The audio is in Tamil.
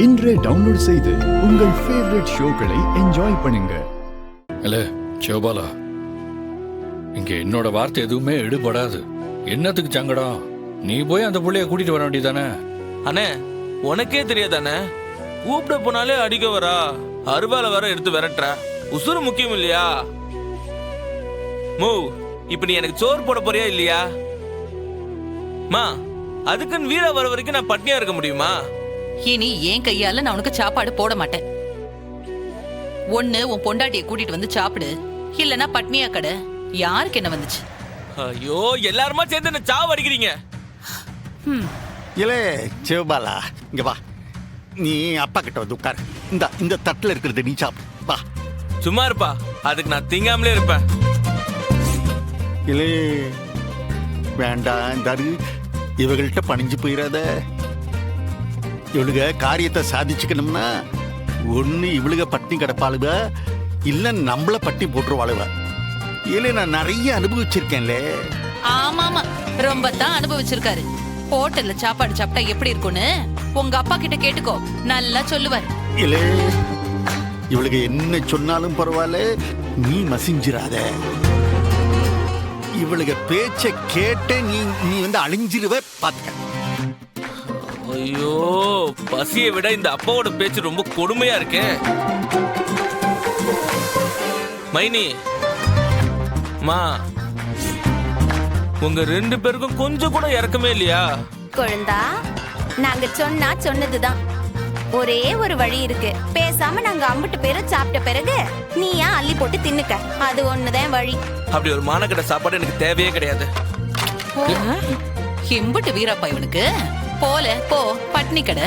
இன்றே டவுன்லோட் செய்து உங்கள் ஃபேவரட் ஷோக்களை என்ஜாய் பண்ணுங்க. இல்ல சிவபாலா, இங்க என்னோட வார்த்தை எதுவுமே எடுபடாது. என்னத்துக்கு சங்கடம்? நீ போய் அந்த புள்ளைய கூட்டிட்டு வர வேண்டியதானே? அண்ணே, உனக்கே தெரியாதானே, கூப்பிட போனாலே அடிக்க வரா, அருவால வர எடுத்து விரட்டுற. உசுறு முக்கியம் இல்லையா? மூ, இப்ப நீ எனக்கு சோறு போட போறியா இல்லையா? மா, அதுக்குன்னு வீரா வர வரைக்கும் நான் பட்னியா இருக்க முடியுமா? இனி ஏன் கையால நான் உனக்கு சாப்பாடு போட மாட்டேன். ஒண்ணு உன் பொண்டாட்டிய கூட்டிட்டு வந்து சாப்பிடு, இல்லனா பட்னியா கடை. யாருக்கு என்ன வந்துச்சு? ஐயோ, எல்லாருமா சேர்ந்து என்ன சாவு அடிக்கிறீங்க. இலே சிவபாலா, இங்க வா. நீ அப்பா கிட்ட வந்து உட்காரு. இந்த தட்டுல இருக்கிறது நீ சாப்பிடு. வா. சும்மா இருப்பா, அதுக்கு நான் திங்காமலே இருப்பேன். இலே வேண்டாம், இந்தாரு, இவங்கள்ட்ட பணிஞ்சு போயிடாத. இவளுக காரியத்தை சாதிச்சுக்கணும்னா ஒண்ணு இவளுக பட்டினி கிடப்பாளுவ, இல்ல நம்மள பட்டி போட்டுருவாளுவ. இல்ல நான் நிறைய அனுபவிச்சிருக்கேன்ல. ஆமாமா, ரொம்ப தான் அனுபவிச்சிருக்காரு. ஹோட்டல்ல சாப்பாடு சாப்பிட்டா எப்படி இருக்கும்னு உங்க அப்பா கிட்ட கேட்டுக்கோ, நல்லா சொல்லுவார். இல்ல இவளுக்கு என்ன சொன்னாலும் பரவாயில்ல, நீ மசிஞ்சிராத. இவளுக்கு பேச்ச கேட்ட நீ வந்து அழிஞ்சிருவ, பாத்துக்க. ஐயோ, பசியை விட இந்த அப்பாவோட பேச்சு ரொம்ப கொடுமையா இருக்கே. மைனி மா, உங்க ரெண்டு பேருக்கும் கொஞ்சம் கூட இறக்கமே இல்லையா? குழந்தா, நாங்க சொன்னா சொன்னதுதான். ஒரே ஒரு வழி இருக்கு. பேசாம நாங்க அம்பிட்டு பேரும் சாப்பிட்ட பிறகு நீயா அள்ளி போட்டு தின்னுக்க. அது ஒண்ணுதான் வழி. அப்படி ஒரு மானக்கடை சாப்பாடு எனக்கு தேவையே கிடையாது. எம்புட்டு வீராப்பா இவனுக்கு. போல போ, பட்னி கடை.